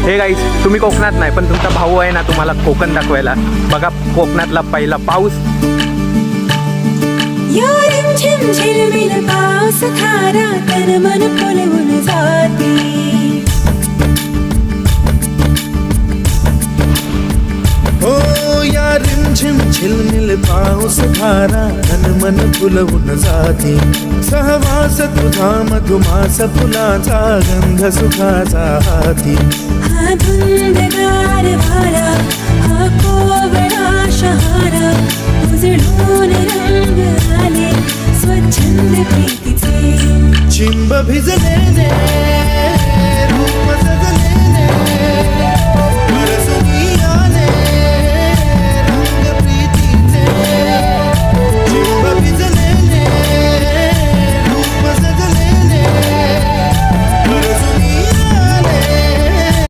Hey guys, तुम्ही कोकणात नाही पण तुमचा भाऊ आहे ना तुम्हाला कोकण दाखवायला. बघा कोकणातला पहिला पाऊस. झिम झिलमिल पाऊस थारा तन मन फुलवून जाती. हो या रिमझिम झिलमिल पाऊस धारा तन मन फुलवून जाते. सहवास तुझा मधुमास फुलाचा गंध सुखाचा हाती. हा धुंदगार वारा हा कोवळा शहारा उजळून रंग आले स्वच्छंद प्रीतीचे. चिंब भिजलेले रूप